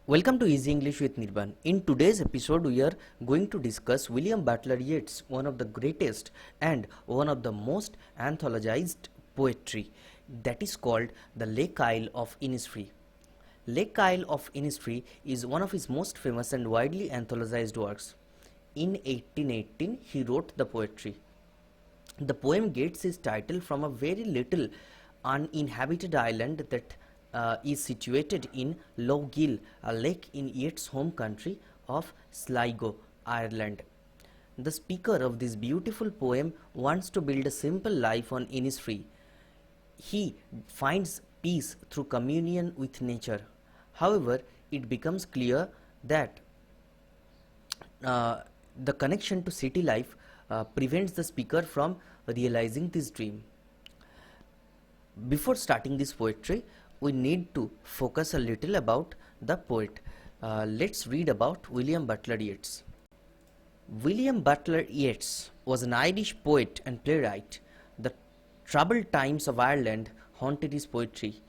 Welcome to Easy English with Nirban. In today's episode, we are going to discuss William Butler Yeats, one of the greatest and one of the most anthologized poetry, that is called The Lake Isle of Innisfree. Lake Isle of Innisfree is one of his most famous and widely anthologized works. In 1818, he wrote the poetry. The poem gets its title from a very little uninhabited island that is situated in Lough Gill, a lake in Yeats' home country of Sligo, Ireland. The speaker of this beautiful poem wants to build a simple life on Innisfree. He finds peace through communion with nature. However, it becomes clear that the connection to city life prevents the speaker from realizing this dream. Before starting this poetry, we need to focus a little about the poet. Let's read about William Butler Yeats. William Butler Yeats was an Irish poet and playwright. The troubled times of Ireland haunted his poetry.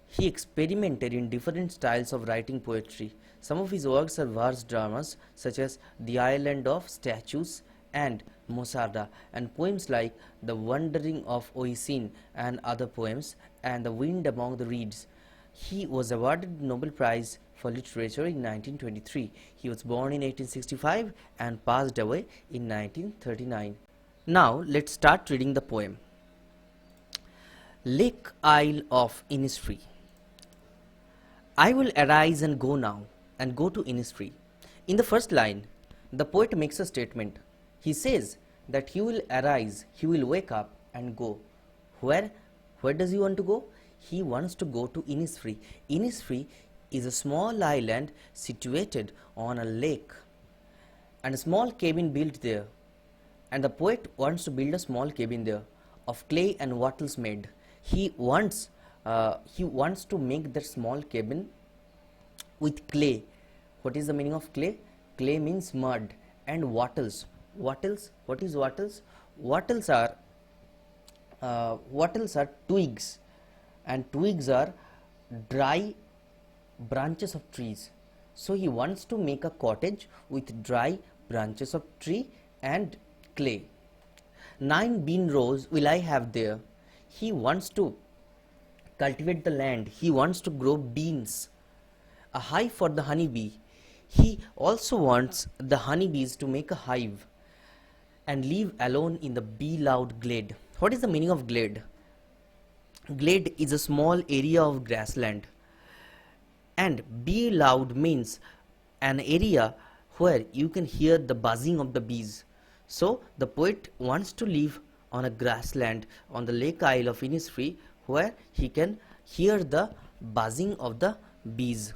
He experimented in different styles of writing poetry. Some of his works are verse dramas such as The Island of Statues and Mosarda, and poems like The Wandering of Oisin and other poems, and The Wind Among the Reeds. He was awarded the Nobel Prize for Literature in 1923. He was born in 1865 and passed away in 1939. Now let's start reading the poem. Lake Isle of Innisfree. I will arise and go now, and go to Innisfree. In the first line, the poet makes a statement. He says that he will arise, he will wake up and go. Where does he want to go? He wants to go to Innisfree. Innisfree is a small island situated on a lake and a small cabin built there. And the poet wants to build a small cabin there of clay and wattles made. He wants to make that small cabin with clay. What is the meaning of clay? Clay means mud, and wattles. Wattles, what is wattles? Wattles are twigs, and twigs are dry branches of trees. So he wants to make a cottage with dry branches of tree and clay. 9 bean rows will I have there. He wants to cultivate the land. He wants to grow beans. A hive for the honeybee. He also wants the honeybees to make a hive and live alone in the bee-loud glade. What is the meaning of glade? Glade is a small area of grassland, and bee-loud means an area where you can hear the buzzing of the bees. So the poet wants to live on a grassland on the Lake Isle of Innisfree, where he can hear the buzzing of the bees.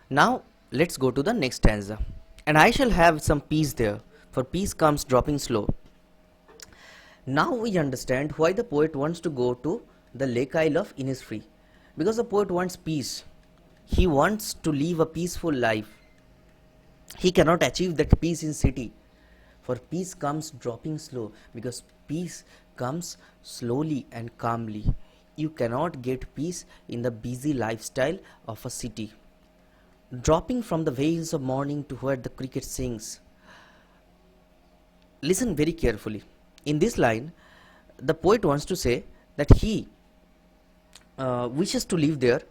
Now let's go to the next stanza. And I shall have some peace there, for peace comes dropping slow. Now we understand why the poet wants to go to the Lake Isle of Innisfree. Because the poet wants peace. He wants to live a peaceful life. He cannot achieve that peace in city. For peace comes dropping slow, because peace comes slowly and calmly. You cannot get peace in the busy lifestyle of a city. Dropping from the vales of morning to where the cricket sings. Listen very carefully. In this line, the poet wants to say that he wishes to live there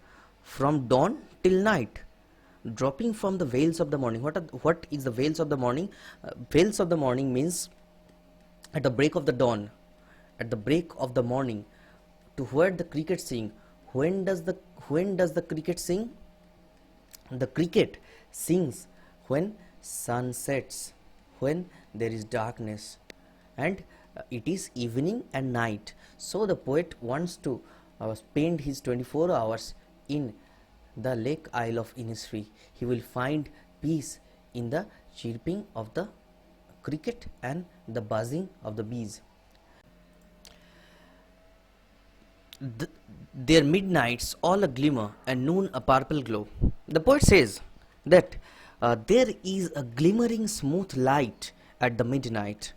from dawn till night. Dropping from the vales of the morning. What is the vales of the morning? Vales of the morning means at the break of the dawn, at the break of the morning, to where the cricket sing. When does the cricket sing? The cricket sings when sun sets, when there is darkness, and it is evening and night. So the poet wants to spend his 24 hours in the Lake Isle of Innisfree. He will find peace in the chirping of the cricket and the buzzing of the bees. Their midnights all a glimmer and noon a purple glow. The poet says that there is a glimmering smooth light at the midnight.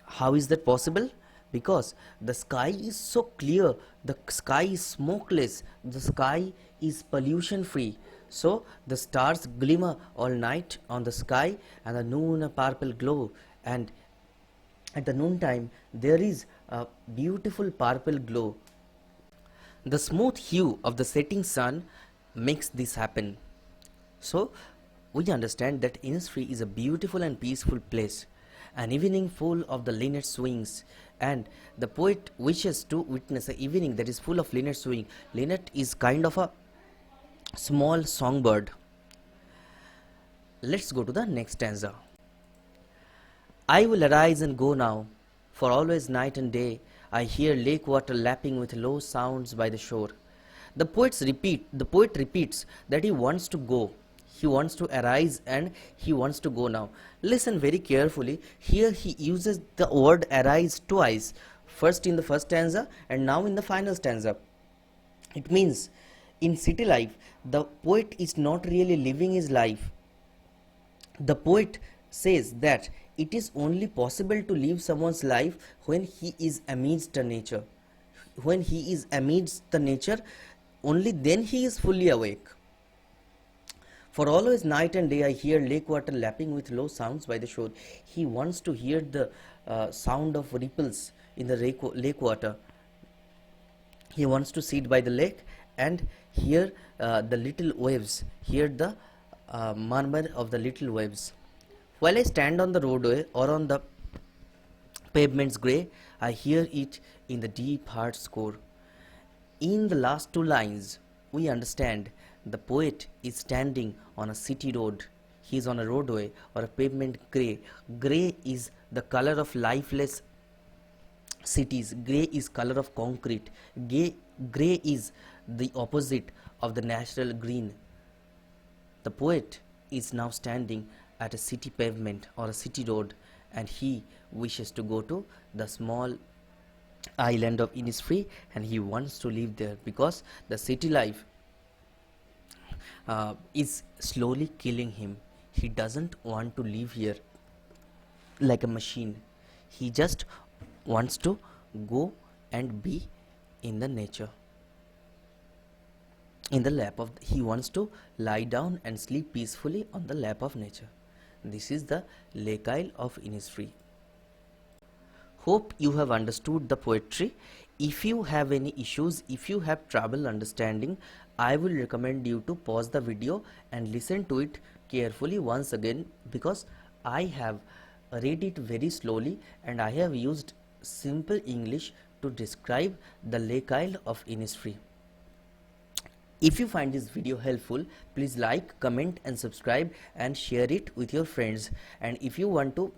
How is that possible? because the sky is so clear, the sky is smokeless, the sky is pollution free. So the stars glimmer all night on the sky, and the noon a purple glow, and at the noontime there is a beautiful purple glow. The smooth hue of the setting sun makes this happen. So we understand that Innisfree is a beautiful and peaceful place, an evening full of the linnet swings, and the poet wishes to witness an evening that is full of linnet swing. Linnet is kind of a small songbird. Let's go to the next stanza. I will arise and go now, for always night and day I hear lake water lapping with low sounds by the shore. The poet repeats that he wants to go. He wants to arise and he wants to go now. Listen very carefully. Here he uses the word arise twice. First in the first stanza and now in the final stanza. It means in city life, the poet is not really living his life. The poet says that it is only possible to live someone's life when he is amidst the nature. When he is amidst the nature, only then he is fully awake. For always night and day I hear lake water lapping with low sounds by the shore. He wants to hear the sound of ripples in the lake water. He wants to sit by the lake and hear the little waves, hear the murmur of the little waves. While I stand on the roadway or on the pavement's grey, I hear it in the deep heart score. In the last two lines, we understand the poet is standing on a city road. He is on a roadway or a pavement grey. Grey is the color of lifeless cities. Grey is color of concrete. Grey is the opposite of the natural green. The poet is now standing at a city pavement or a city road, and he wishes to go to the small island of Innisfree, and he wants to live there because the city life is slowly killing him. He doesn't want to live here like a machine. He just wants to go and be in the nature. In the lap of, he wants to lie down and sleep peacefully on the lap of nature. This is the Lake Isle of Innisfree. Hope you have understood the poetry. If you have any issues, if you have trouble understanding, I will recommend you to pause the video and listen to it carefully once again, because I have read it very slowly and I have used simple English to describe the Lake Isle of Innisfree. If you find this video helpful, please like, comment and subscribe and share it with your friends. And if you want to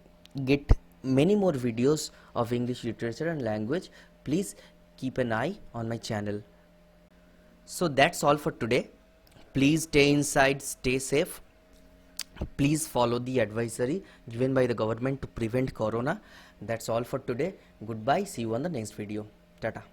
get many more videos of English literature and language, please keep an eye on my channel. So that's all for today. Please stay inside, stay safe. Please follow the advisory given by the government to prevent corona. That's all for today. Goodbye. See you on the next video. Tata.